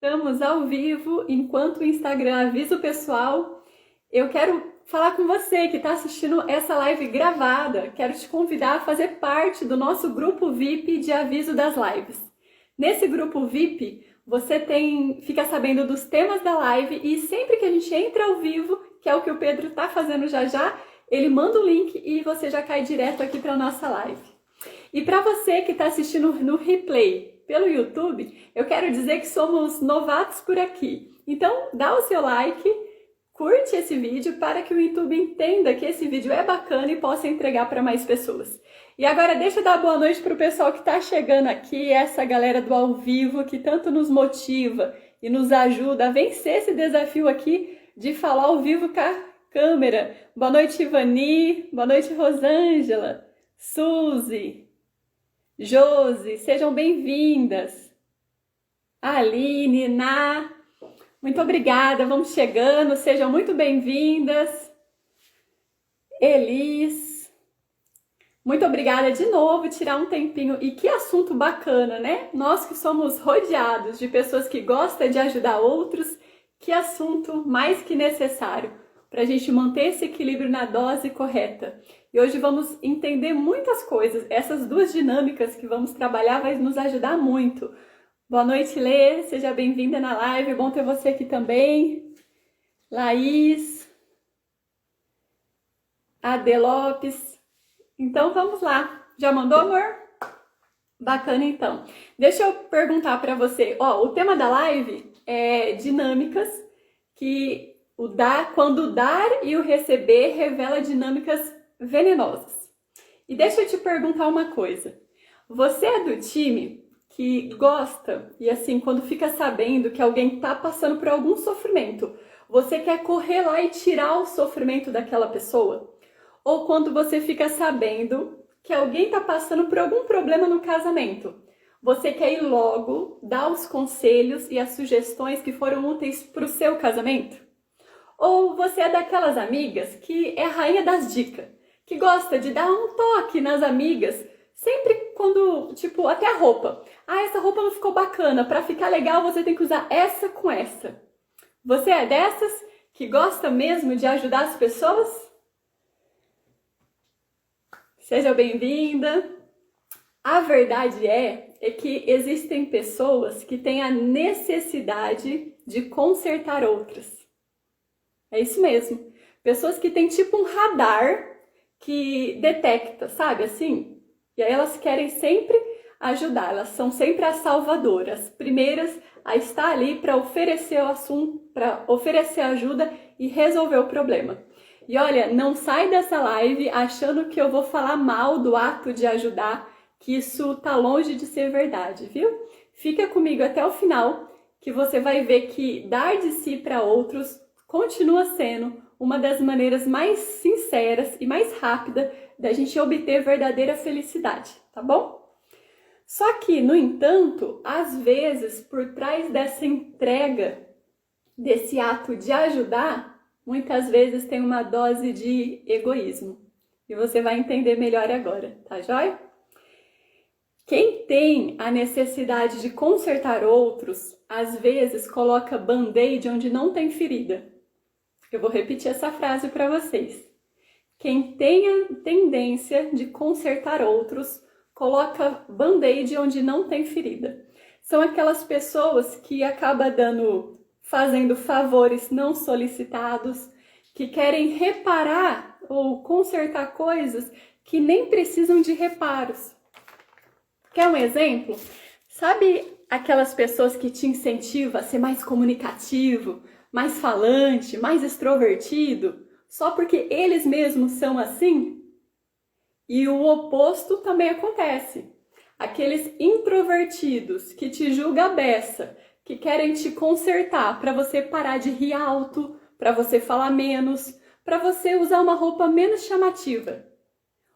Estamos ao vivo, enquanto o Instagram avisa o pessoal. Eu quero falar com você que está assistindo essa live gravada. Quero te convidar a fazer parte do nosso grupo VIP de aviso das lives. Nesse grupo VIP, você fica sabendo dos temas da live e sempre que a gente entra ao vivo, que é o que o Pedro está fazendo já, ele manda o link e você já cai direto aqui para a nossa live. E para você que está assistindo no replay pelo YouTube, eu quero dizer que somos novatos por aqui. Então, dá o seu like, curte esse vídeo para que o YouTube entenda que esse vídeo é bacana e possa entregar para mais pessoas. E agora deixa eu dar boa noite para o pessoal que está chegando aqui, essa galera do ao vivo que tanto nos motiva e nos ajuda a vencer esse desafio aqui de falar ao vivo com a câmera. Boa noite, Ivani. Boa noite, Rosângela. Suzy. Josi, sejam bem-vindas. Aline, Ná, muito obrigada, vamos chegando, sejam muito bem-vindas. Elis, muito obrigada de novo, tirar um tempinho. E que assunto bacana, né? Nós que somos rodeados de pessoas que gostam de ajudar outros, que assunto mais que necessário para a gente manter esse equilíbrio na dose correta. E hoje vamos entender muitas coisas. Essas duas dinâmicas que vamos trabalhar vai nos ajudar muito. Boa noite, Lê. Seja bem-vinda na live. Bom ter você aqui também. Laís. Ade Lopes. Então, vamos lá. Já mandou, amor? Bacana, então. Deixa eu perguntar para você. O tema da live é dinâmicas que quando o dar e o receber revela dinâmicas venenosas. E deixa eu te perguntar uma coisa. Você é do time que gosta e assim, quando fica sabendo que alguém está passando por algum sofrimento, você quer correr lá e tirar o sofrimento daquela pessoa? Ou quando você fica sabendo que alguém está passando por algum problema no casamento, você quer ir logo dar os conselhos e as sugestões que foram úteis para o seu casamento? Ou você é daquelas amigas que é a rainha das dicas, que gosta de dar um toque nas amigas, sempre quando, tipo, até a roupa. Essa roupa não ficou bacana, para ficar legal você tem que usar essa com essa. Você é dessas que gosta mesmo de ajudar as pessoas? Seja bem-vinda. A verdade é que existem pessoas que têm a necessidade de consertar outras. É isso mesmo. Pessoas que têm tipo um radar que detecta, sabe assim? E aí elas querem sempre ajudar, elas são sempre as salvadoras, as primeiras a estar ali para oferecer o assunto, para oferecer ajuda e resolver o problema. E olha, não sai dessa live achando que eu vou falar mal do ato de ajudar, que isso tá longe de ser verdade, viu? Fica comigo até o final, que você vai ver que dar de si para outros continua sendo uma das maneiras mais sinceras e mais rápida da gente obter verdadeira felicidade, tá bom? Só que, no entanto, às vezes, por trás dessa entrega, desse ato de ajudar, muitas vezes tem uma dose de egoísmo. E você vai entender melhor agora, tá joia? Quem tem a necessidade de consertar outros, às vezes coloca band-aid onde não tem ferida. Eu vou repetir essa frase para vocês. Quem tem a tendência de consertar outros, coloca band-aid onde não tem ferida. São aquelas pessoas que acabam fazendo favores não solicitados, que querem reparar ou consertar coisas que nem precisam de reparos. Quer um exemplo? Sabe aquelas pessoas que te incentivam a ser mais comunicativo, mais falante, mais extrovertido, só porque eles mesmos são assim? E o oposto também acontece. Aqueles introvertidos que te julgam a beça, que querem te consertar para você parar de rir alto, para você falar menos, para você usar uma roupa menos chamativa.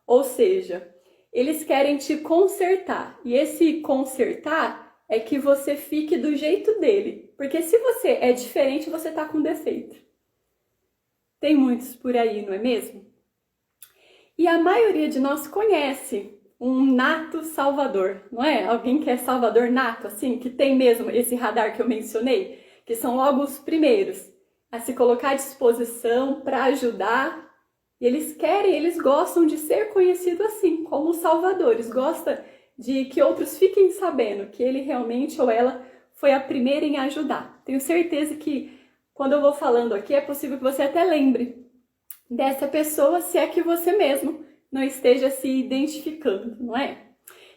Ou seja, eles querem te consertar. E esse consertar é que você fique do jeito dele. Porque se você é diferente, você tá com defeito. Tem muitos por aí, não é mesmo? E a maioria de nós conhece um nato salvador, não é? Alguém que é salvador nato, assim, que tem mesmo esse radar que eu mencionei, que são logo os primeiros a se colocar à disposição para ajudar. E eles gostam de ser conhecidos assim, como salvadores, gostam de que outros fiquem sabendo que ele realmente ou ela foi a primeira em ajudar. Tenho certeza que quando eu vou falando aqui é possível que você até lembre dessa pessoa, se é que você mesmo não esteja se identificando, não é?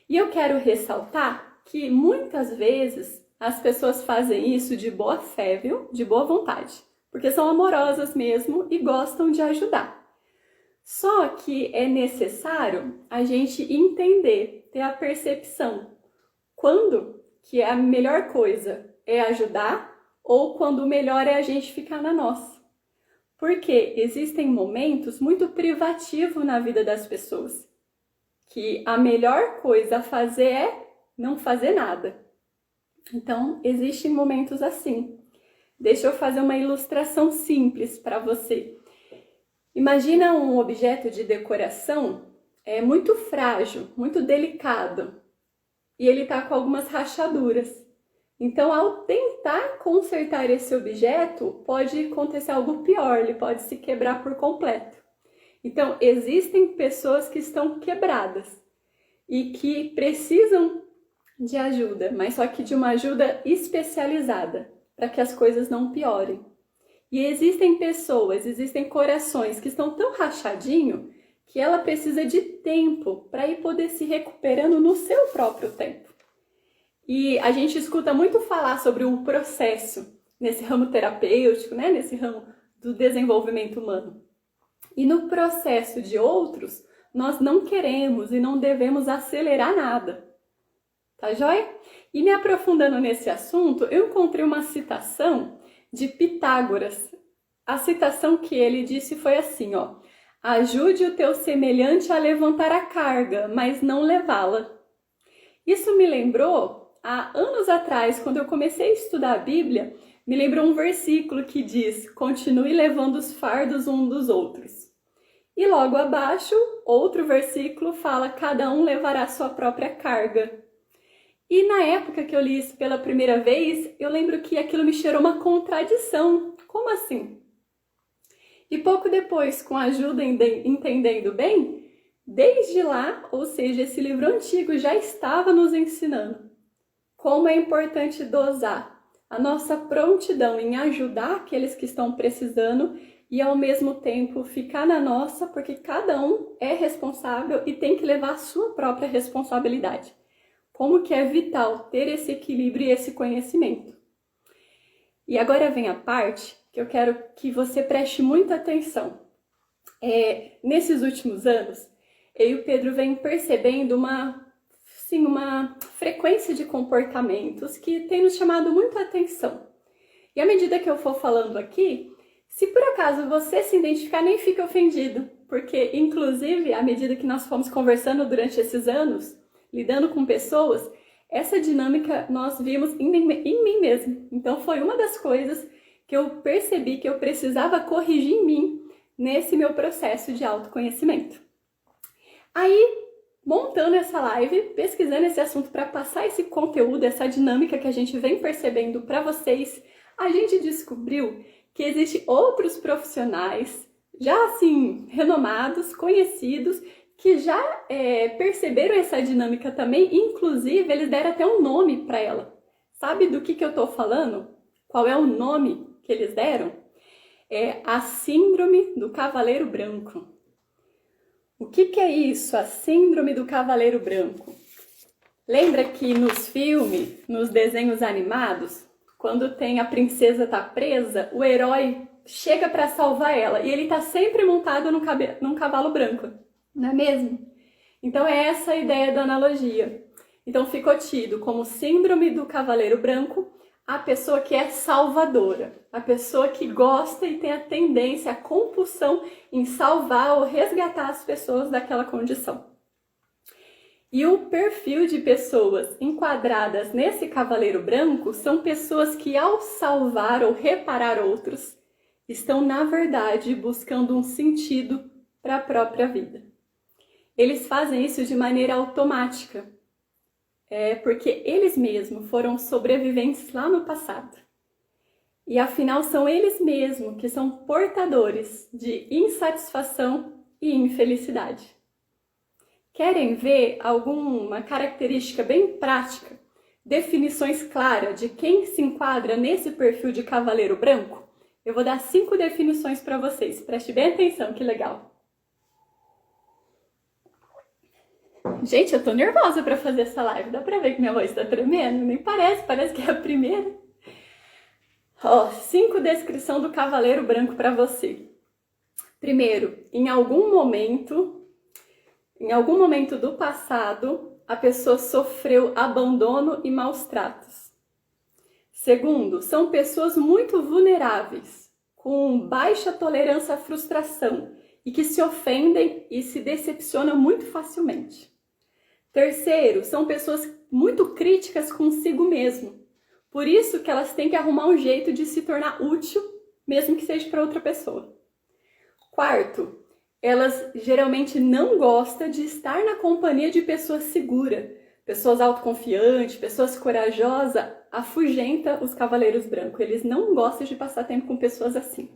E eu quero ressaltar que muitas vezes as pessoas fazem isso de boa fé, viu? De boa vontade, porque são amorosas mesmo e gostam de ajudar. Só que é necessário a gente entender, ter a percepção quando que a melhor coisa é ajudar ou quando o melhor é a gente ficar na nossa. Porque existem momentos muito privativos na vida das pessoas, que a melhor coisa a fazer é não fazer nada. Então, existem momentos assim. Deixa eu fazer uma ilustração simples para você. Imagina um objeto de decoração muito frágil, muito delicado, e ele está com algumas rachaduras. Então, ao tentar consertar esse objeto, pode acontecer algo pior, ele pode se quebrar por completo. Então, existem pessoas que estão quebradas e que precisam de ajuda, mas só que de uma ajuda especializada, para que as coisas não piorem. E existem pessoas, existem corações que estão tão rachadinho que ela precisa de tempo para ir poder se recuperando no seu próprio tempo. E a gente escuta muito falar sobre o processo nesse ramo terapêutico, né? Nesse ramo do desenvolvimento humano. E no processo de outros, nós não queremos e não devemos acelerar nada. Tá joia? E me aprofundando nesse assunto, eu encontrei uma citação de Pitágoras. A citação que ele disse foi assim, ó: ajude o teu semelhante a levantar a carga, mas não levá-la. Isso me lembrou, há anos atrás, quando eu comecei a estudar a Bíblia, me lembrou um versículo que diz: continue levando os fardos um dos outros. E logo abaixo, outro versículo fala: cada um levará a sua própria carga. E na época que eu li isso pela primeira vez, eu lembro que aquilo me cheirou uma contradição. Como assim? E pouco depois, com a ajuda entendendo bem, desde lá, ou seja, esse livro antigo já estava nos ensinando como é importante dosar a nossa prontidão em ajudar aqueles que estão precisando e ao mesmo tempo ficar na nossa, porque cada um é responsável e tem que levar a sua própria responsabilidade. Como que é vital ter esse equilíbrio e esse conhecimento. E agora vem a parte que eu quero que você preste muita atenção. Nesses últimos anos, eu e o Pedro vem percebendo uma frequência de comportamentos que tem nos chamado muito a atenção. E à medida que eu for falando aqui, se por acaso você se identificar, nem fique ofendido, porque inclusive à medida que nós fomos conversando durante esses anos, lidando com pessoas, essa dinâmica nós vimos em mim mesmo. Então foi uma das coisas que eu percebi que eu precisava corrigir em mim nesse meu processo de autoconhecimento. Aí, montando essa live, pesquisando esse assunto para passar esse conteúdo, essa dinâmica que a gente vem percebendo para vocês, a gente descobriu que existem outros profissionais, já assim, renomados, conhecidos, que já perceberam essa dinâmica também, inclusive eles deram até um nome para ela. Sabe do que eu estou falando? Qual é o nome que eles deram? É a Síndrome do Cavaleiro Branco. O que é isso, a Síndrome do Cavaleiro Branco? Lembra que nos filmes, nos desenhos animados, quando tem a princesa tá presa, o herói chega para salvar ela e ele tá sempre montado num cavalo branco, não é mesmo? Então é essa a ideia da analogia. Então ficou tido como Síndrome do Cavaleiro Branco a pessoa que é salvadora, a pessoa que gosta e tem a tendência, a compulsão em salvar ou resgatar as pessoas daquela condição. E o perfil de pessoas enquadradas nesse cavaleiro branco são pessoas que, ao salvar ou reparar outros, estão, na verdade, buscando um sentido para a própria vida. eles fazem isso de maneira automática. Porque eles mesmos foram sobreviventes lá no passado. E afinal são eles mesmos que são portadores de insatisfação e infelicidade. Querem ver alguma característica bem prática, definições claras de quem se enquadra nesse perfil de cavaleiro branco? Eu vou dar 5 definições para vocês, preste bem atenção, que legal. Gente, eu tô nervosa para fazer essa live, dá pra ver que minha voz tá tremendo? Nem parece que é a primeira. 5 descrição do cavaleiro branco para você. Primeiro, em algum momento do passado, a pessoa sofreu abandono e maus tratos. Segundo, são pessoas muito vulneráveis, com baixa tolerância à frustração e que se ofendem e se decepcionam muito facilmente. Terceiro, são pessoas muito críticas consigo mesmo. Por isso que elas têm que arrumar um jeito de se tornar útil, mesmo que seja para outra pessoa. Quarto, elas geralmente não gostam de estar na companhia de pessoas seguras, pessoas autoconfiantes, pessoas corajosas, afugenta os cavaleiros brancos. Eles não gostam de passar tempo com pessoas assim.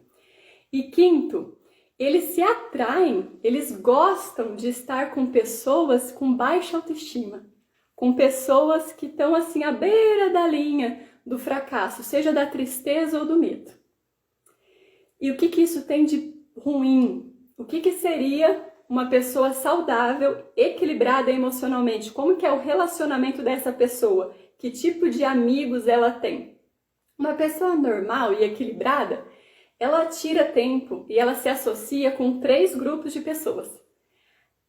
E quinto, eles se atraem, eles gostam de estar com pessoas com baixa autoestima, com pessoas que estão assim à beira da linha do fracasso, seja da tristeza ou do medo. E o que isso tem de ruim? O que seria uma pessoa saudável, equilibrada emocionalmente? Como que é o relacionamento dessa pessoa? Que tipo de amigos ela tem? Uma pessoa normal e equilibrada, ela tira tempo e ela se associa com 3 grupos de pessoas.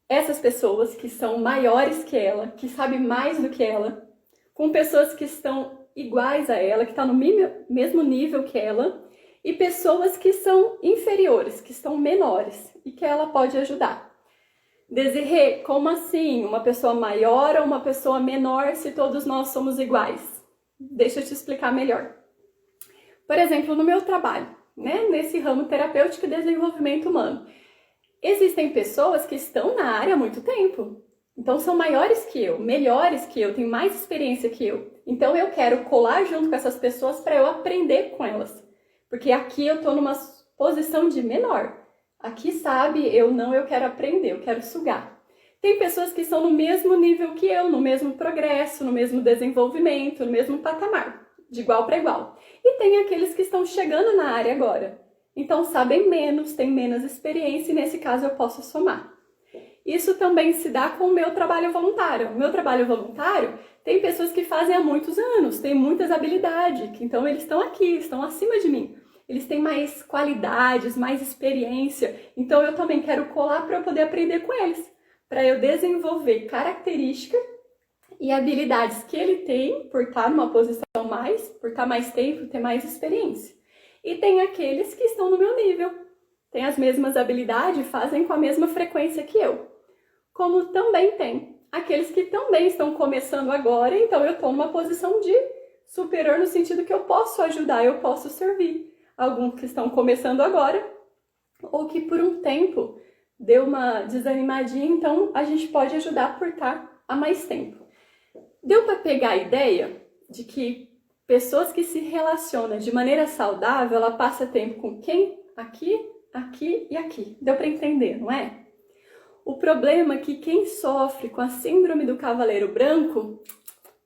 Essas pessoas que são maiores que ela, que sabem mais do que ela, com pessoas que estão iguais a ela, que estão no mesmo nível que ela, e pessoas que são inferiores, que estão menores e que ela pode ajudar. Desirê, como assim? Uma pessoa maior ou uma pessoa menor se todos nós somos iguais? Deixa eu te explicar melhor. Por exemplo, no meu trabalho, nesse ramo terapêutico e desenvolvimento humano, existem pessoas que estão na área há muito tempo. Então são maiores que eu, melhores que eu, têm mais experiência que eu. Então eu quero colar junto com essas pessoas para eu aprender com elas. Porque aqui eu estou numa posição de menor. Aqui, sabe, eu quero aprender, eu quero sugar. Tem pessoas que estão no mesmo nível que eu, no mesmo progresso, no mesmo desenvolvimento, no mesmo patamar, de igual para igual. E tem aqueles que estão chegando na área agora. Então sabem menos, têm menos experiência e nesse caso eu posso somar. Isso também se dá com o meu trabalho voluntário. O meu trabalho voluntário tem pessoas que fazem há muitos anos, têm muitas habilidades, então eles estão aqui, estão acima de mim. Eles têm mais qualidades, mais experiência, então eu também quero colar para eu poder aprender com eles, para eu desenvolver características e habilidades que ele tem por estar numa posição por estar mais tempo, ter mais experiência. E tem aqueles que estão no meu nível, têm as mesmas habilidades, fazem com a mesma frequência que eu. Como também tem aqueles que também estão começando agora, então eu estou numa posição de superior no sentido que eu posso ajudar, eu posso servir. Alguns que estão começando agora, ou que por um tempo deu uma desanimadinha, então a gente pode ajudar por estar há mais tempo. Deu para pegar a ideia de que pessoas que se relacionam de maneira saudável, ela passa tempo com quem? Aqui, aqui e aqui. Deu para entender, não é? O problema é que quem sofre com a síndrome do cavaleiro branco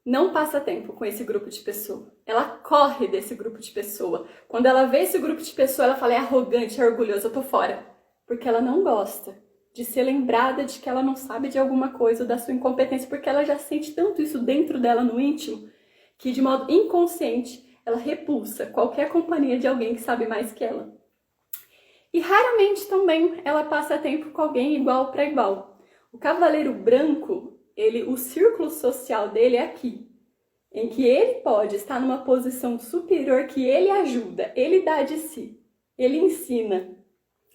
não passa tempo com esse grupo de pessoa. Ela corre desse grupo de pessoa. Quando ela vê esse grupo de pessoa, ela fala, é arrogante, é orgulhosa, eu tô fora. Porque ela não gosta de ser lembrada de que ela não sabe de alguma coisa, da sua incompetência, porque ela já sente tanto isso dentro dela, no íntimo, que de modo inconsciente, ela repulsa qualquer companhia de alguém que sabe mais que ela. E raramente também ela passa tempo com alguém igual para igual. O cavaleiro branco, o círculo social dele é aqui, em que ele pode estar numa posição superior, que ele ajuda, ele dá de si, ele ensina.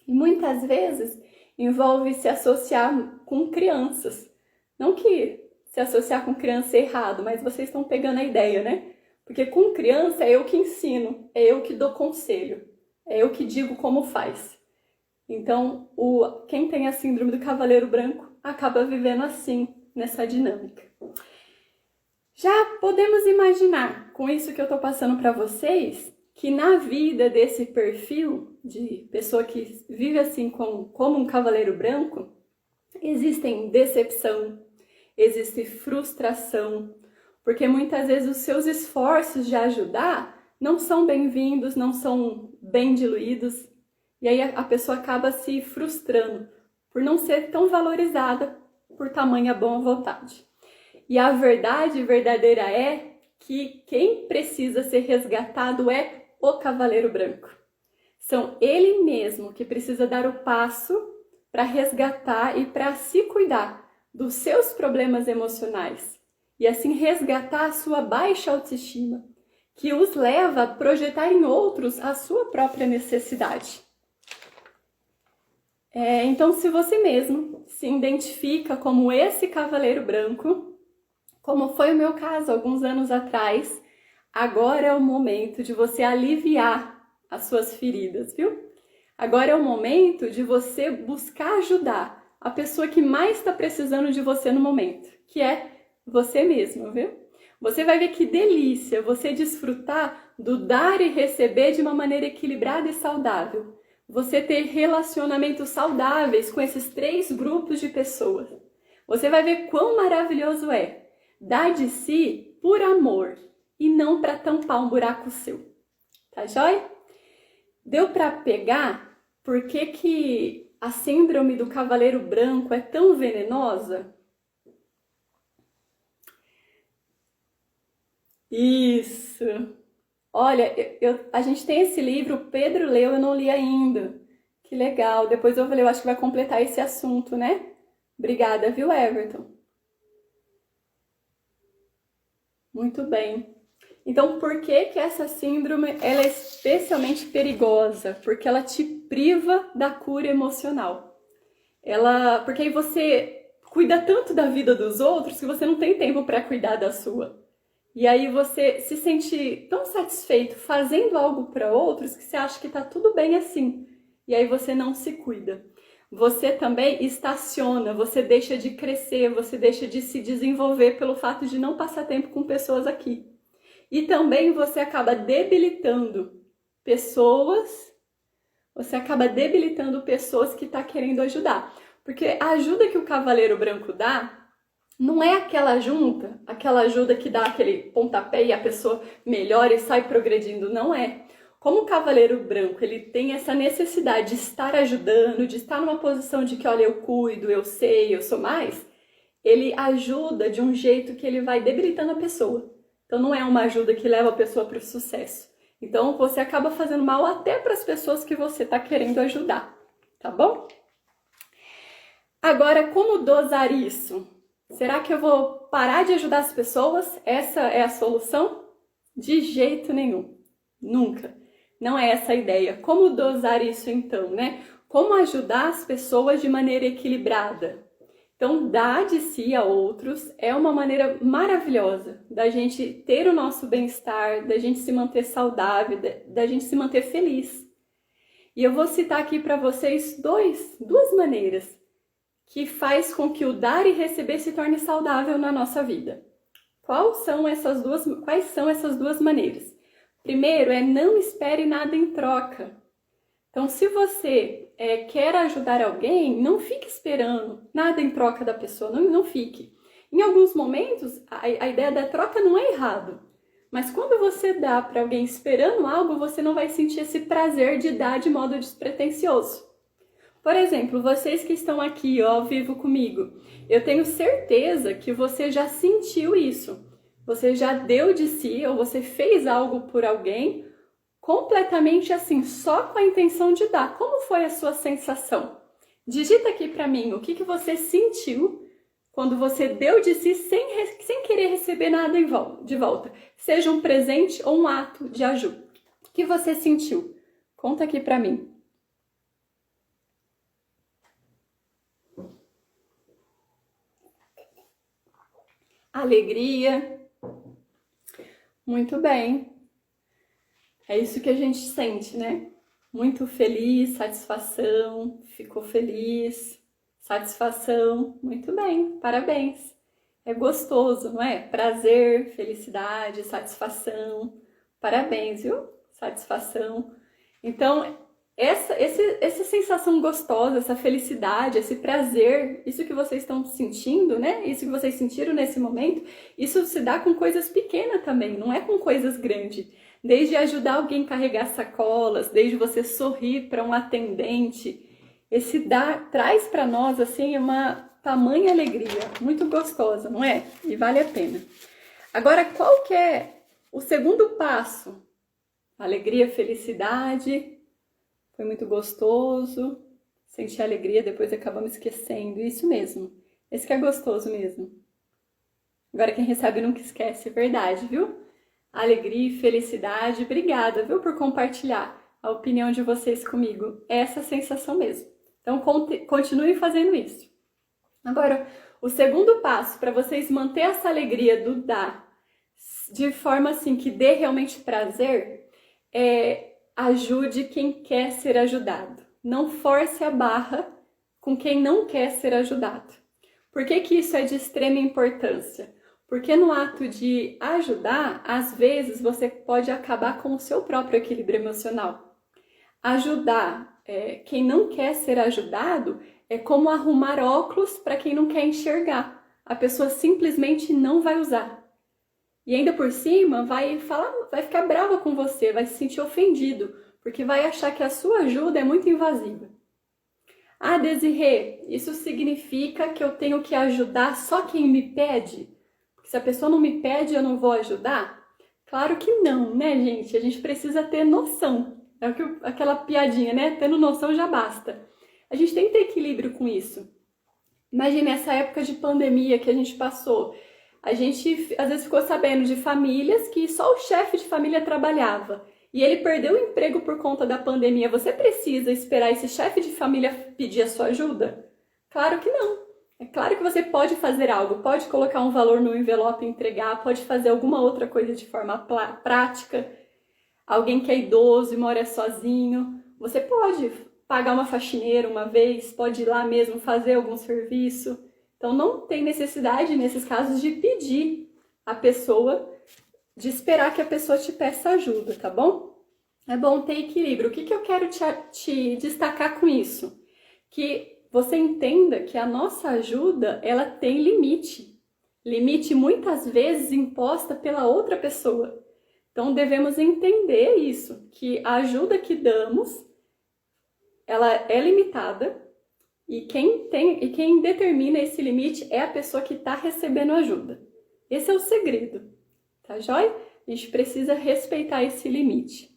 E muitas vezes envolve se associar com crianças. Não que se associar com criança é errado, mas vocês estão pegando a ideia, né? Porque com criança é eu que ensino, é eu que dou conselho, é eu que digo como faz. Então, quem tem a síndrome do cavaleiro branco acaba vivendo assim, nessa dinâmica. Já podemos imaginar, com isso que eu estou passando para vocês, que na vida desse perfil de pessoa que vive assim como um cavaleiro branco, existem decepção, existe frustração, porque muitas vezes os seus esforços de ajudar não são bem-vindos, não são bem diluídos, e aí a pessoa acaba se frustrando por não ser tão valorizada por tamanha boa vontade. E a verdade verdadeira é que quem precisa ser resgatado é o cavaleiro branco. São ele mesmo que precisa dar o passo para resgatar e para se cuidar dos seus problemas emocionais e assim resgatar a sua baixa autoestima, que os leva a projetar em outros a sua própria necessidade. Então, se você mesmo se identifica como esse cavaleiro branco, como foi o meu caso alguns anos atrás, agora é o momento de você aliviar as suas feridas, viu? Agora é o momento de você buscar ajudar a pessoa que mais está precisando de você no momento, que é você mesmo, viu? Você vai ver que delícia você desfrutar do dar e receber de uma maneira equilibrada e saudável. Você ter relacionamentos saudáveis com esses 3 grupos de pessoas. Você vai ver quão maravilhoso é dar de si por amor e não para tampar um buraco seu. Tá joia? Deu para pegar por que a síndrome do cavaleiro branco é tão venenosa? Isso! Olha, a gente tem esse livro, o Pedro leu, eu não li ainda. Que legal, depois eu vou ler, eu acho que vai completar esse assunto, né? Obrigada, viu, Everton? Muito bem. Então, por que essa síndrome ela é especialmente perigosa? Porque ela te priva da cura emocional. Porque aí você cuida tanto da vida dos outros que você não tem tempo para cuidar da sua. E aí você se sente tão satisfeito fazendo algo para outros que você acha que tá tudo bem assim. E aí você não se cuida. Você também estaciona, você deixa de crescer, você deixa de se desenvolver pelo fato de não passar tempo com pessoas aqui. E também você acaba debilitando pessoas que está querendo ajudar. Porque a ajuda que o cavaleiro branco dá não é aquela ajuda que dá aquele pontapé e a pessoa melhora e sai progredindo, não é. Como o cavaleiro branco, ele tem essa necessidade de estar ajudando, de estar numa posição de que, olha, eu cuido, eu sei, eu sou mais, ele ajuda de um jeito que ele vai debilitando a pessoa. Então não é uma ajuda que leva a pessoa para o sucesso. Então você acaba fazendo mal até para as pessoas que você está querendo ajudar, tá bom? Agora, como dosar isso? Será que eu vou parar de ajudar as pessoas? Essa é a solução? De jeito nenhum. Nunca. Não é essa a ideia. Como dosar isso então, né? Como ajudar as pessoas de maneira equilibrada? Então, dar de si a outros é uma maneira maravilhosa da gente ter o nosso bem-estar, da gente se manter saudável, da gente se manter feliz. E eu vou citar aqui para vocês duas maneiras que faz com que o dar e receber se torne saudável na nossa vida. Quais são essas duas maneiras? Primeiro é não espere nada em troca. Então, se você quer ajudar alguém, não fique esperando nada em troca da pessoa, não fique. Em alguns momentos, a ideia da troca não é errado, mas quando você dá para alguém esperando algo, você não vai sentir esse prazer de dar de modo despretensioso. Por exemplo, vocês que estão aqui ao vivo comigo, eu tenho certeza que você já sentiu isso. Você já deu de si ou você fez algo por alguém completamente assim, só com a intenção de dar. Como foi a sua sensação? Digita aqui para mim o que você sentiu quando você deu de si sem querer receber nada de volta. Seja um presente ou um ato de ajuda. O que você sentiu? Conta aqui para mim. Alegria. Muito bem. É isso que a gente sente, né? Muito feliz, satisfação, ficou feliz, Satisfação, muito bem, parabéns. É gostoso, não é? Prazer, felicidade, satisfação. Parabéns, viu? Satisfação. Então, essa sensação gostosa, essa felicidade, esse prazer, isso que vocês estão sentindo, né? Isso que vocês sentiram nesse momento, isso se dá com coisas pequenas também, não é com coisas grandes. Desde ajudar alguém a carregar sacolas, desde você sorrir para um atendente, traz para nós assim uma tamanha alegria, muito gostosa, não é? E vale a pena. Agora, qual que é o segundo passo? Alegria, felicidade, foi muito gostoso, senti alegria, depois acabamos esquecendo, isso mesmo, esse que é gostoso mesmo. Agora quem recebe nunca esquece, é verdade, viu? Alegria e felicidade, obrigada, viu, por compartilhar a opinião de vocês comigo, é essa sensação mesmo. Então continue fazendo isso. Agora, o segundo passo para vocês manter essa alegria do dar de forma assim que dê realmente prazer é ajude quem quer ser ajudado. Não force a barra com quem não quer ser ajudado. Por que que isso é de extrema importância? Porque no ato de ajudar, às vezes você pode acabar com o seu próprio equilíbrio emocional. Ajudar quem não quer ser ajudado é como arrumar óculos para quem não quer enxergar. A pessoa simplesmente não vai usar. E ainda por cima vai ficar brava com você, vai se sentir ofendido, porque vai achar que a sua ajuda é muito invasiva. Ah, Desirê, isso significa que eu tenho que ajudar só quem me pede? Porque se a pessoa não me pede, eu não vou ajudar? Claro que não, né, gente? A gente precisa ter noção. É aquela piadinha, né? Tendo noção já basta. A gente tem que ter equilíbrio com isso. Imagine essa época de pandemia que a gente passou. A gente, às vezes, ficou sabendo de famílias que só o chefe de família trabalhava. E ele perdeu o emprego por conta da pandemia. Você precisa esperar esse chefe de família pedir a sua ajuda? Claro que não. É claro que você pode fazer algo, pode colocar um valor no envelope e entregar, pode fazer alguma outra coisa de forma prática. Alguém que é idoso e mora sozinho, você pode pagar uma faxineira uma vez, pode ir lá mesmo fazer algum serviço. Então não tem necessidade, nesses casos, de pedir a pessoa, de esperar que a pessoa te peça ajuda, tá bom? É bom ter equilíbrio. O que eu quero te destacar com isso? Que você entenda que a nossa ajuda, ela tem limite. Limite muitas vezes imposta pela outra pessoa. Então devemos entender isso, que a ajuda que damos, ela é limitada e quem determina esse limite é a pessoa que está recebendo ajuda. Esse é o segredo, tá joia? A gente precisa respeitar esse limite.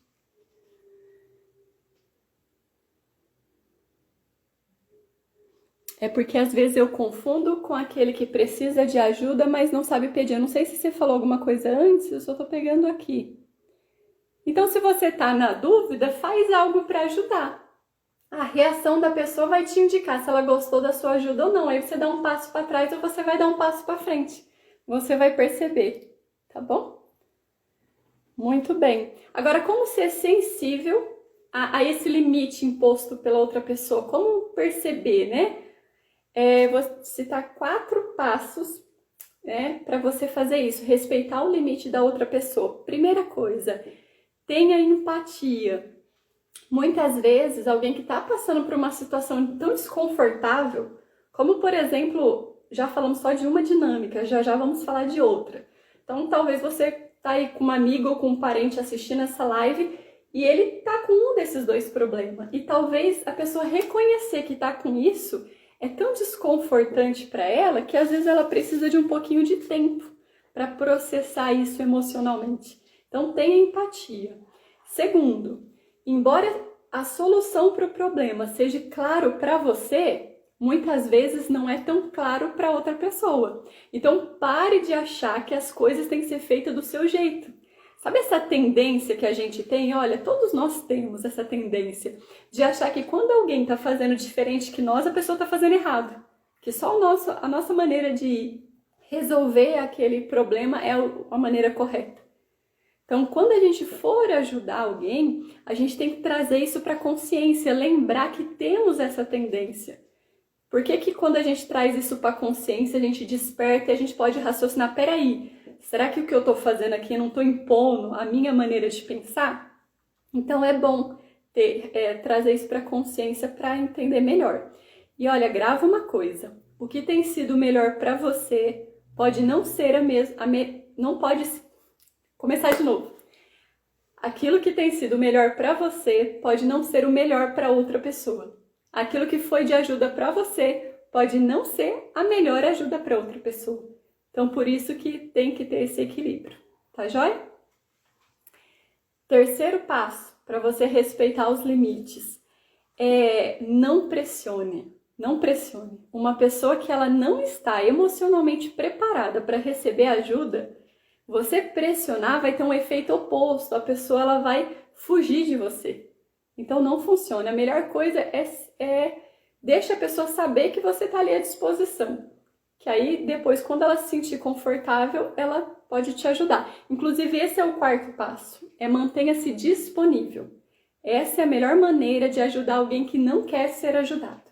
É porque às vezes eu confundo com aquele que precisa de ajuda, mas não sabe pedir. Eu não sei se você falou alguma coisa antes, eu só tô pegando aqui. Então, se você tá na dúvida, faz algo para ajudar. A reação da pessoa vai te indicar se ela gostou da sua ajuda ou não. Aí você dá um passo para trás ou você vai dar um passo para frente. Você vai perceber, tá bom? Muito bem. Agora, como ser sensível a esse limite imposto pela outra pessoa? Como perceber, né? Vou citar 4 passos, né, para você fazer isso, respeitar o limite da outra pessoa. Primeira coisa, tenha empatia. Muitas vezes, alguém que está passando por uma situação tão desconfortável, como por exemplo, já falamos só de uma dinâmica, já vamos falar de outra. Então, talvez você está aí com um amigo ou com um parente assistindo essa live e ele está com um desses 2 problemas. E talvez a pessoa reconhecer que está com isso é tão desconfortante para ela que às vezes ela precisa de um pouquinho de tempo para processar isso emocionalmente. Então, tenha empatia. Segundo, embora a solução para o problema seja claro para você, muitas vezes não é tão claro para outra pessoa. Então, pare de achar que as coisas têm que ser feitas do seu jeito. Sabe essa tendência que a gente tem? Olha, todos nós temos essa tendência de achar que quando alguém está fazendo diferente que nós, a pessoa está fazendo errado. Que só a nossa maneira de resolver aquele problema é a maneira correta. Então, quando a gente for ajudar alguém, a gente tem que trazer isso para a consciência, lembrar que temos essa tendência. Por que que quando a gente traz isso para a consciência, a gente desperta e a gente pode raciocinar, peraí, será que o que eu estou fazendo aqui, eu não estou impondo a minha maneira de pensar? Então é bom trazer isso para a consciência para entender melhor. E olha, grava uma coisa, o que tem sido melhor para você pode não ser não pode... Começar de novo. Aquilo que tem sido melhor para você pode não ser o melhor para outra pessoa. Aquilo que foi de ajuda para você pode não ser a melhor ajuda para outra pessoa. Então, por isso que tem que ter esse equilíbrio. Tá joia? Terceiro passo para você respeitar os limites é não pressione. Não pressione. Uma pessoa que ela não está emocionalmente preparada para receber ajuda, você pressionar vai ter um efeito oposto. A pessoa ela vai fugir de você. Então não funciona. A melhor coisa é deixa a pessoa saber que você está ali à disposição. Que aí depois, quando ela se sentir confortável, ela pode te ajudar. Inclusive, esse é o quarto passo. Mantenha-se disponível. Essa é a melhor maneira de ajudar alguém que não quer ser ajudado.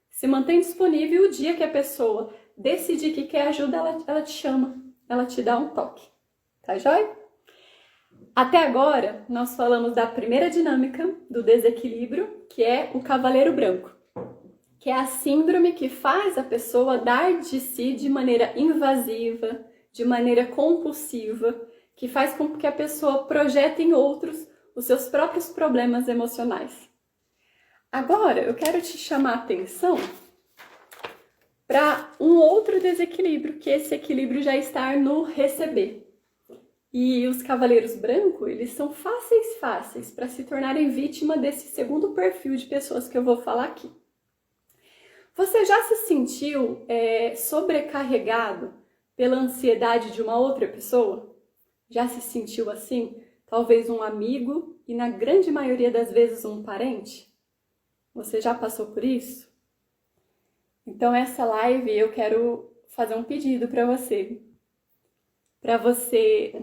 Se mantém disponível e o dia que a pessoa decidir que quer ajuda, ela te chama. Ela te dá um toque. Tá joia? Até agora, nós falamos da primeira dinâmica do desequilíbrio, que é o cavaleiro branco, que é a síndrome que faz a pessoa dar de si de maneira invasiva, de maneira compulsiva, que faz com que a pessoa projete em outros os seus próprios problemas emocionais. Agora, eu quero te chamar a atenção para um outro desequilíbrio, que esse equilíbrio já está no receber. E os cavaleiros brancos, eles são fáceis para se tornarem vítima desse segundo perfil de pessoas que eu vou falar aqui. Você já se sentiu sobrecarregado pela ansiedade de uma outra pessoa? Já se sentiu assim? Talvez um amigo e na grande maioria das vezes um parente? Você já passou por isso? Então essa live eu quero fazer um pedido para você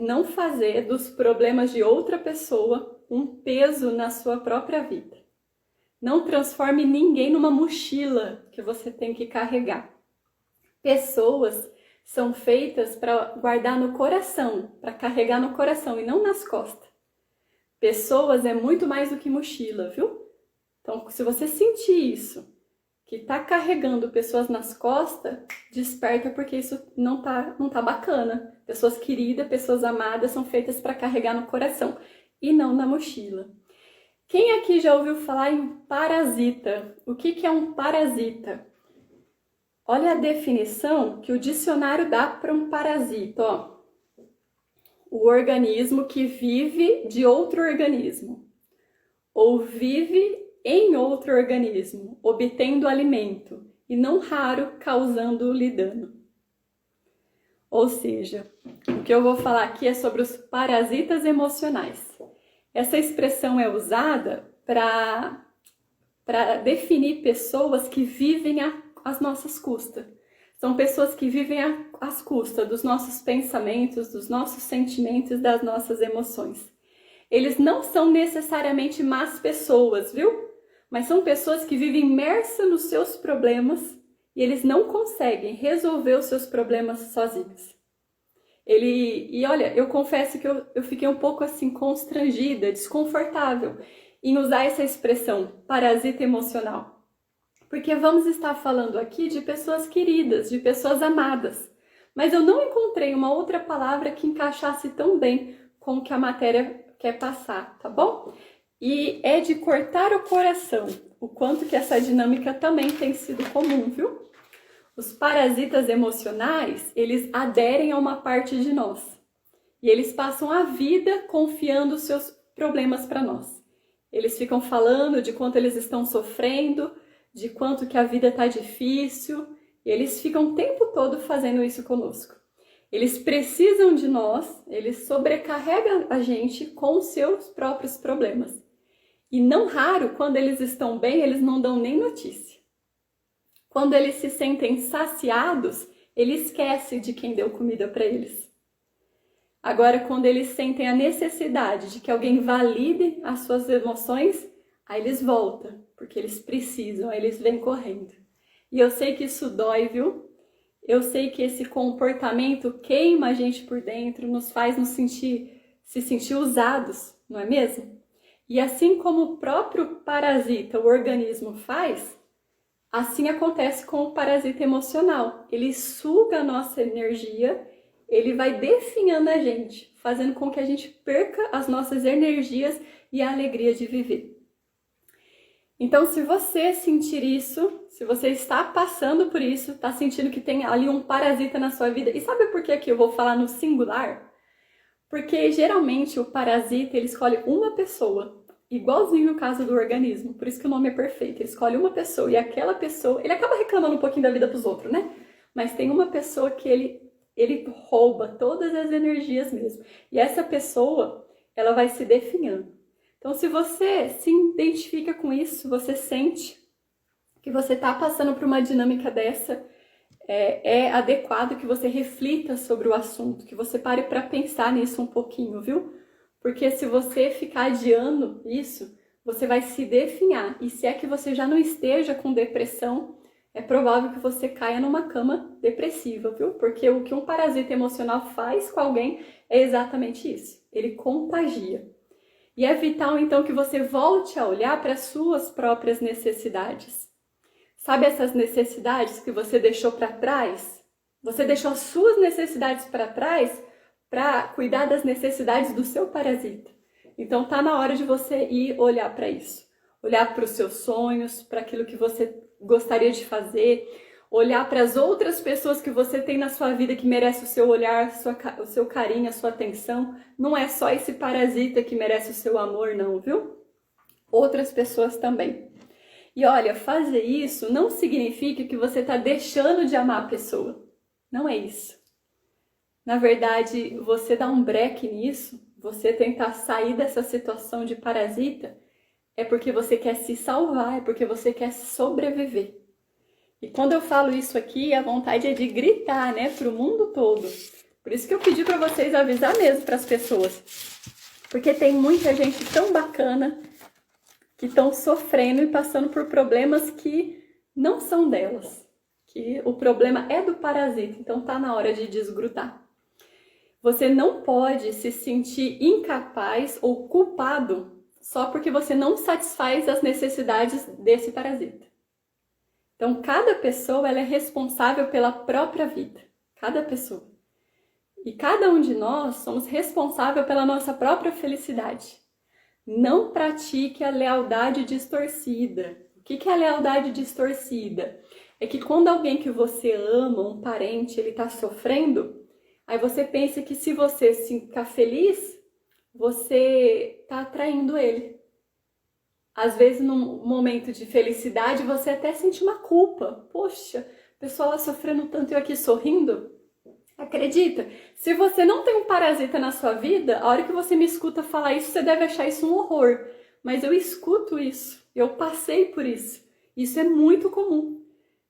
não fazer dos problemas de outra pessoa um peso na sua própria vida. Não transforme ninguém numa mochila que você tem que carregar. Pessoas são feitas para guardar no coração, para carregar no coração e não nas costas. Pessoas é muito mais do que mochila, viu? Então, se você sentir isso, que está carregando pessoas nas costas, desperta, porque isso não tá bacana. Pessoas queridas, pessoas amadas são feitas para carregar no coração e não na mochila. Quem aqui já ouviu falar em parasita? O que é um parasita? Olha a definição que o dicionário dá para um parasita. Ó. O organismo que vive de outro organismo ou vive em outro organismo, obtendo alimento e não raro causando-lhe dano. Ou seja, o que eu vou falar aqui é sobre os parasitas emocionais. Essa expressão é usada para definir pessoas que vivem às nossas custas. São pessoas que vivem às custas dos nossos pensamentos, dos nossos sentimentos, das nossas emoções. Eles não são necessariamente más pessoas, viu? Mas são pessoas que vivem imersas nos seus problemas e eles não conseguem resolver os seus problemas sozinhos. E olha, eu confesso que eu fiquei um pouco assim constrangida, desconfortável em usar essa expressão, parasita emocional. Porque vamos estar falando aqui de pessoas queridas, de pessoas amadas. Mas eu não encontrei uma outra palavra que encaixasse tão bem com o que a matéria quer passar, tá bom? E é de cortar o coração, o quanto que essa dinâmica também tem sido comum, viu? Os parasitas emocionais, eles aderem a uma parte de nós. E eles passam a vida confiando os seus problemas para nós. Eles ficam falando de quanto eles estão sofrendo, de quanto que a vida está difícil. E eles ficam o tempo todo fazendo isso conosco. Eles precisam de nós, eles sobrecarregam a gente com os seus próprios problemas. E não raro, quando eles estão bem, eles não dão nem notícia. Quando eles se sentem saciados, eles esquecem de quem deu comida para eles. Agora, quando eles sentem a necessidade de que alguém valide as suas emoções, aí eles voltam, porque eles precisam, aí eles vêm correndo. E eu sei que isso dói, viu? Eu sei que esse comportamento queima a gente por dentro, nos faz se sentir usados, não é mesmo? E assim como o próprio parasita, o organismo faz, assim acontece com o parasita emocional. Ele suga a nossa energia, ele vai definhando a gente, fazendo com que a gente perca as nossas energias e a alegria de viver. Então, se você sentir isso, se você está passando por isso, está sentindo que tem ali um parasita na sua vida, e sabe por que eu vou falar no singular? Porque geralmente o parasita, ele escolhe uma pessoa, igualzinho no caso do organismo, por isso que o nome é perfeito. Ele escolhe uma pessoa e aquela pessoa, ele acaba reclamando um pouquinho da vida pros outros, né? Mas tem uma pessoa que ele rouba todas as energias mesmo. E essa pessoa, ela vai se definhando. Então, se você se identifica com isso, você sente que você está passando por uma dinâmica dessa, é adequado que você reflita sobre o assunto, que você pare para pensar nisso um pouquinho, viu? Porque se você ficar adiando isso, você vai se definhar. E se é que você já não esteja com depressão, é provável que você caia numa cama depressiva, viu? Porque o que um parasita emocional faz com alguém é exatamente isso. Ele contagia. E é vital, então, que você volte a olhar para as suas próprias necessidades. Sabe essas necessidades que você deixou para trás? Você deixou as suas necessidades para trás para cuidar das necessidades do seu parasita. Então, tá na hora de você ir olhar para isso. Olhar para os seus sonhos, para aquilo que você gostaria de fazer, olhar para as outras pessoas que você tem na sua vida que merece o seu olhar, o seu carinho, a sua atenção. Não é só esse parasita que merece o seu amor, não, viu? Outras pessoas também. E olha, fazer isso não significa que você está deixando de amar a pessoa. Não é isso. Na verdade, você dá um break nisso, você tentar sair dessa situação de parasita, é porque você quer se salvar, é porque você quer sobreviver. E quando eu falo isso aqui, a vontade é de gritar, né, para o mundo todo. Por isso que eu pedi para vocês avisar mesmo para as pessoas. Porque tem muita gente tão bacana que estão sofrendo e passando por problemas que não são delas. Que o problema é do parasita, então tá na hora de desgrudar. Você não pode se sentir incapaz ou culpado só porque você não satisfaz as necessidades desse parasita. Então, cada pessoa ela é responsável pela própria vida. Cada pessoa. E cada um de nós somos responsáveis pela nossa própria felicidade. Não pratique a lealdade distorcida. O que é a lealdade distorcida? É que quando alguém que você ama, um parente, ele está sofrendo, aí você pensa que se você ficar feliz, você está atraindo ele. Às vezes, num momento de felicidade, você até sente uma culpa. Poxa, a pessoa lá sofrendo tanto e eu aqui sorrindo. Acredita? Se você não tem um parasita na sua vida, a hora que você me escuta falar isso, você deve achar isso um horror. Mas eu escuto isso, eu passei por isso. Isso é muito comum.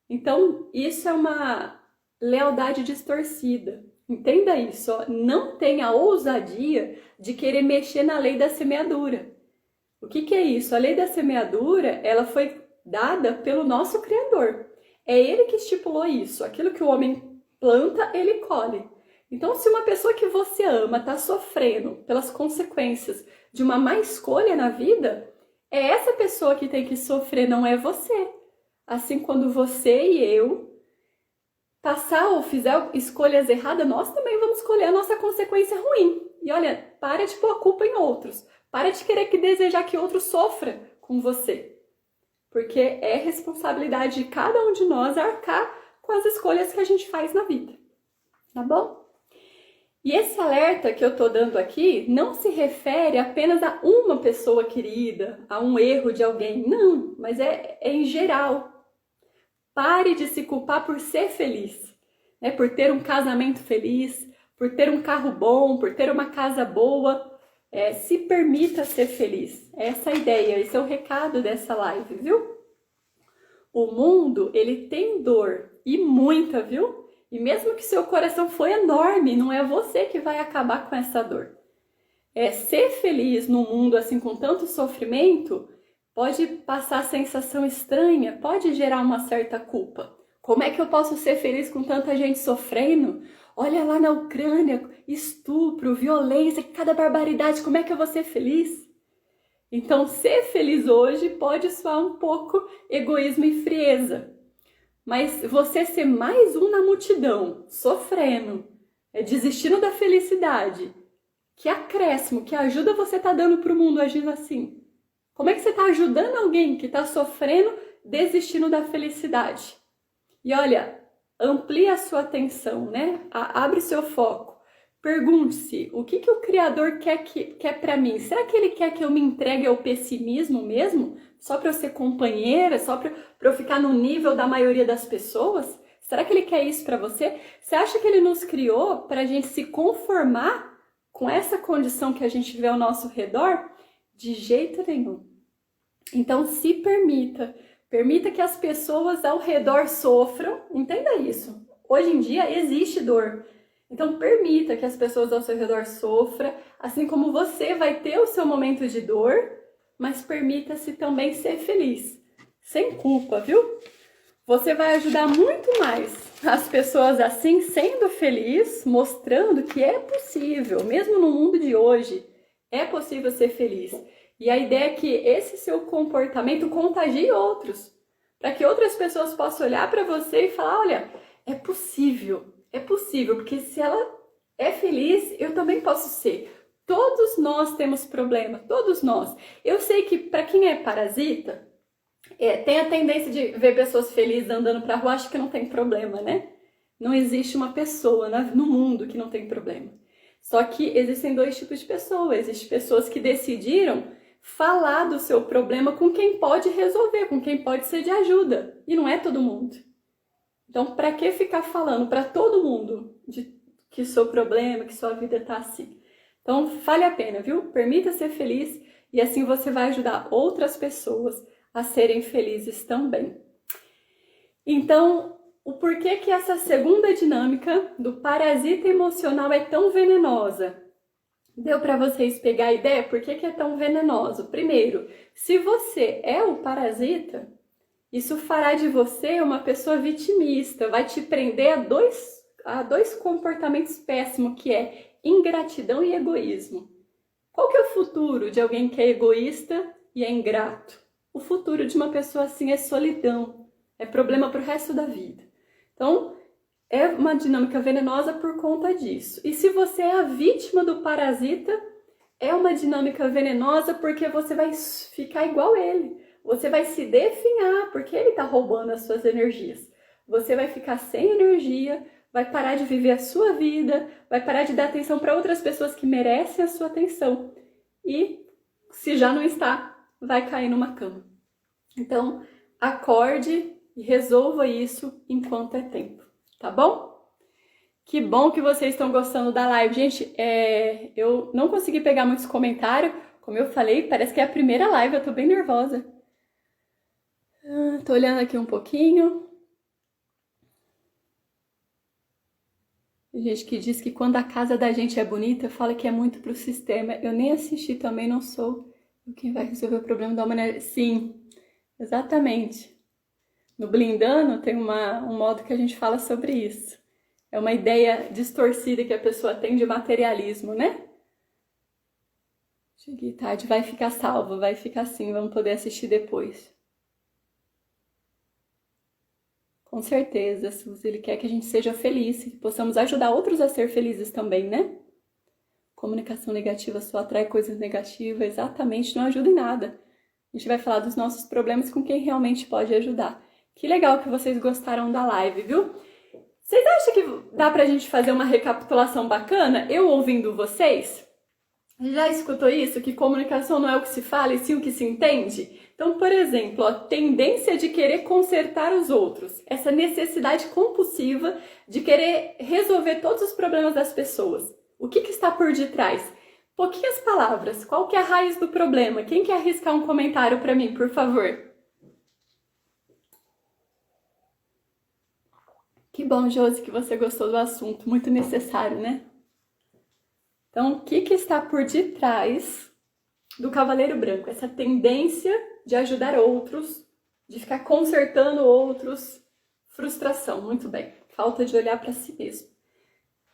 Então, isso é uma lealdade distorcida. Entenda isso, ó. Não tenha a ousadia de querer mexer na lei da semeadura. O que é isso? A lei da semeadura, ela foi dada pelo nosso Criador. É Ele que estipulou isso. Aquilo que o homem planta, ele colhe. Então, se uma pessoa que você ama está sofrendo pelas consequências de uma má escolha na vida, é essa pessoa que tem que sofrer, não é você. Assim, quando você e eu passar ou fizer escolhas erradas, nós também vamos colher a nossa consequência ruim. E olha, para de pôr a culpa em outros. Para de querer desejar que outro sofra com você. Porque é responsabilidade de cada um de nós arcar com as escolhas que a gente faz na vida. Tá bom? E esse alerta que eu tô dando aqui não se refere apenas a uma pessoa querida, a um erro de alguém. Não, mas é em geral. Pare de se culpar por ser feliz, né? Por ter um casamento feliz, por ter um carro bom, por ter uma casa boa. Se permita ser feliz. Essa é a ideia, esse é o recado dessa live, viu? O mundo, ele tem dor, e muita, viu? E mesmo que seu coração foi enorme, não é você que vai acabar com essa dor. Ser feliz num mundo assim com tanto sofrimento pode passar sensação estranha, pode gerar uma certa culpa. Como é que eu posso ser feliz com tanta gente sofrendo? Olha lá na Ucrânia, estupro, violência, cada barbaridade, como é que eu vou ser feliz? Então, ser feliz hoje pode soar um pouco egoísmo e frieza. Mas você ser mais um na multidão, sofrendo, desistindo da felicidade, que acréscimo, que ajuda você está dando para o mundo agindo assim? Como é que você está ajudando alguém que está sofrendo, desistindo da felicidade? E olha, amplie a sua atenção, né? Abre seu foco. Pergunte-se, o que o Criador quer para mim? Será que Ele quer que eu me entregue ao pessimismo mesmo? Só para eu ser companheira? Só para eu ficar no nível da maioria das pessoas? Será que Ele quer isso para você? Você acha que Ele nos criou para a gente se conformar com essa condição que a gente vê ao nosso redor? De jeito nenhum. Então, se permita. Permita que as pessoas ao redor sofram. Entenda isso. Hoje em dia existe dor. Então, permita que as pessoas ao seu redor sofram, assim como você vai ter o seu momento de dor, mas permita-se também ser feliz, sem culpa, viu? Você vai ajudar muito mais as pessoas assim, sendo feliz, mostrando que é possível, mesmo no mundo de hoje, é possível ser feliz. E a ideia é que esse seu comportamento contagie outros, para que outras pessoas possam olhar para você e falar, olha, é possível, porque se ela é feliz, eu também posso ser. Todos nós temos problema, todos nós. Eu sei que para quem é parasita, tem a tendência de ver pessoas felizes andando pra rua, acho que não tem problema, né? Não existe uma pessoa no mundo que não tem problema. Só que existem dois tipos de pessoas. Existem pessoas que decidiram falar do seu problema com quem pode resolver, com quem pode ser de ajuda. E não é todo mundo. Então, para que ficar falando para todo mundo que seu problema, que sua vida tá assim? Então, vale a pena, viu? Permita ser feliz e assim você vai ajudar outras pessoas a serem felizes também. Então, o porquê que essa segunda dinâmica do parasita emocional é tão venenosa? Deu para vocês pegar a ideia por que é tão venenoso? Primeiro, se você é o parasita, isso fará de você uma pessoa vitimista, vai te prender a dois comportamentos péssimos, que é ingratidão e egoísmo. Qual que é o futuro de alguém que é egoísta e é ingrato? O futuro de uma pessoa assim é solidão, é problema para o resto da vida. Então, é uma dinâmica venenosa por conta disso. E se você é a vítima do parasita, é uma dinâmica venenosa porque você vai ficar igual ele. Você vai se definhar porque ele está roubando as suas energias. Você vai ficar sem energia, vai parar de viver a sua vida, vai parar de dar atenção para outras pessoas que merecem a sua atenção. E, se já não está, vai cair numa cama. Então, acorde e resolva isso enquanto é tempo, tá bom? Que bom que vocês estão gostando da live. Gente, eu não consegui pegar muitos comentários. Como eu falei, parece que é a primeira live, eu tô bem nervosa. Tô olhando aqui um pouquinho. Tem gente que diz que quando a casa da gente é bonita, fala que é muito pro sistema. Eu nem assisti também, não sou quem vai resolver o problema da humanidade. Sim, exatamente. No Blindando tem um modo que a gente fala sobre isso. É uma ideia distorcida que a pessoa tem de materialismo, né? Cheguei tarde, vai ficar salvo, vai ficar assim, vamos poder assistir depois. Com certeza, Suzy, ele quer que a gente seja feliz, que possamos ajudar outros a ser felizes também, né? Comunicação negativa só atrai coisas negativas, exatamente, não ajuda em nada. A gente vai falar dos nossos problemas com quem realmente pode ajudar. Que legal que vocês gostaram da live, viu? Vocês acham que dá pra gente fazer uma recapitulação bacana, eu ouvindo vocês? Já escutou isso? Que comunicação não é o que se fala e sim o que se entende? Então, por exemplo, a tendência de querer consertar os outros, essa necessidade compulsiva de querer resolver todos os problemas das pessoas. O que está por detrás? Pouquinhas palavras. Qual que é a raiz do problema? Quem quer arriscar um comentário para mim, por favor? Que bom, Josi, que você gostou do assunto. Muito necessário, né? Então, o que está por detrás do cavaleiro branco, essa tendência de ajudar outros, de ficar consertando outros, frustração, muito bem, falta de olhar para si mesmo,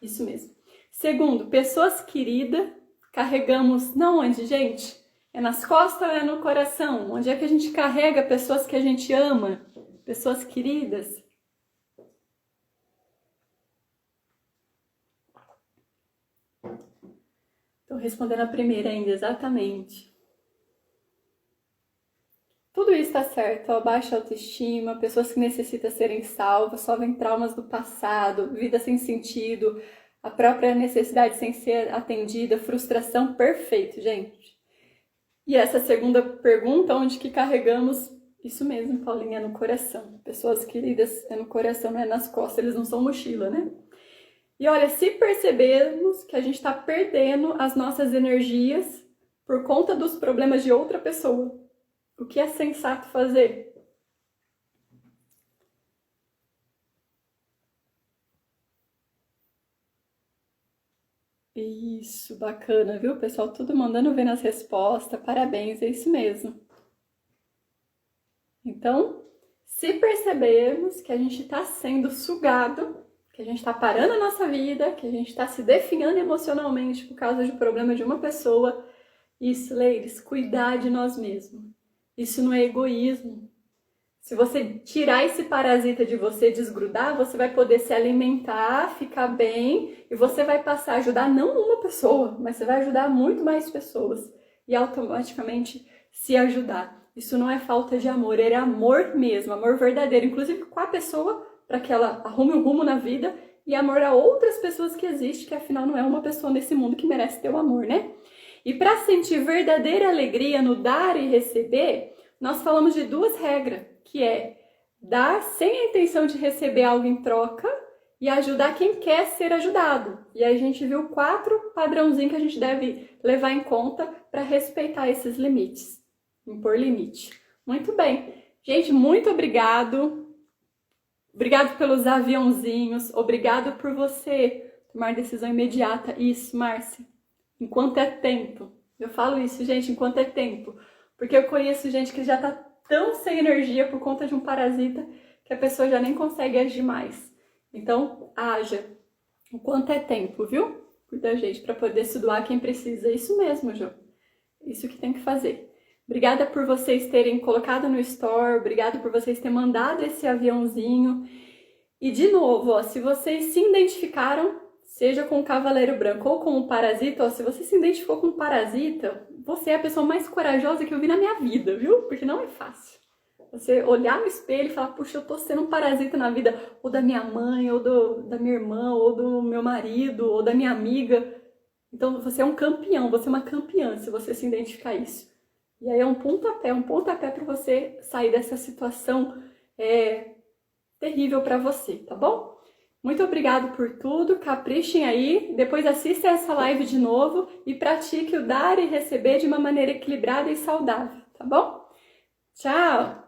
isso mesmo. Segundo, pessoas queridas, carregamos, não onde, gente? É nas costas ou é no coração? Onde é que a gente carrega pessoas que a gente ama, pessoas queridas? Estou respondendo a primeira ainda, exatamente. Tudo isso está certo, ó, baixa autoestima, pessoas que necessitam serem salvas, sofrem traumas do passado, vida sem sentido, a própria necessidade sem ser atendida, frustração, perfeito, gente. E essa segunda pergunta, onde que carregamos, isso mesmo, Paulinha, é no coração. Pessoas queridas é no coração, não é nas costas, eles não são mochila, né? E olha, se percebermos que a gente está perdendo as nossas energias por conta dos problemas de outra pessoa, o que é sensato fazer? Isso, bacana, viu, pessoal? Tudo mandando ver nas respostas. Parabéns, é isso mesmo. Então, se percebermos que a gente está sendo sugado, que a gente está parando a nossa vida, que a gente está se definhando emocionalmente por causa de problema de uma pessoa, isso, ladies, cuidar de nós mesmos. Isso não é egoísmo. Se você tirar esse parasita de você, desgrudar, você vai poder se alimentar, ficar bem e você vai passar a ajudar não uma pessoa, mas você vai ajudar muito mais pessoas e automaticamente se ajudar. Isso não é falta de amor, é amor mesmo, amor verdadeiro, inclusive com a pessoa, para que ela arrume um rumo na vida e amor a outras pessoas que existem, que afinal não é uma pessoa nesse mundo que merece ter o amor, né? E para sentir verdadeira alegria no dar e receber, nós falamos de duas regras, que é dar sem a intenção de receber algo em troca e ajudar quem quer ser ajudado. E aí a gente viu 4 padrãozinhos que a gente deve levar em conta para respeitar esses limites, impor limite. Muito bem. Gente, muito obrigado. Obrigado pelos aviãozinhos. Obrigado por você tomar decisão imediata. Isso, Márcia. Enquanto é tempo. Eu falo isso, gente, enquanto é tempo. Porque eu conheço gente que já tá tão sem energia por conta de um parasita que a pessoa já nem consegue agir mais. Então, haja enquanto é tempo, viu? Cuida da gente para poder se doar quem precisa. Isso mesmo, Jô. Isso que tem que fazer. Obrigada por vocês terem colocado no store. Obrigada por vocês terem mandado esse aviãozinho. E de novo, ó, se vocês se identificaram, seja com o Cavaleiro Branco ou com o Parasita, ó, se você se identificou com o Parasita, você é a pessoa mais corajosa que eu vi na minha vida, viu? Porque não é fácil. Você olhar no espelho e falar, puxa, eu tô sendo um parasita na vida ou da minha mãe, ou da minha irmã, ou do meu marido, ou da minha amiga. Então você é um campeão, você é uma campeã se você se identificar isso. E aí é um pontapé para você sair dessa situação terrível para você, tá bom? Muito obrigado por tudo, caprichem aí, depois assista essa live de novo e pratique o dar e receber de uma maneira equilibrada e saudável, tá bom? Tchau!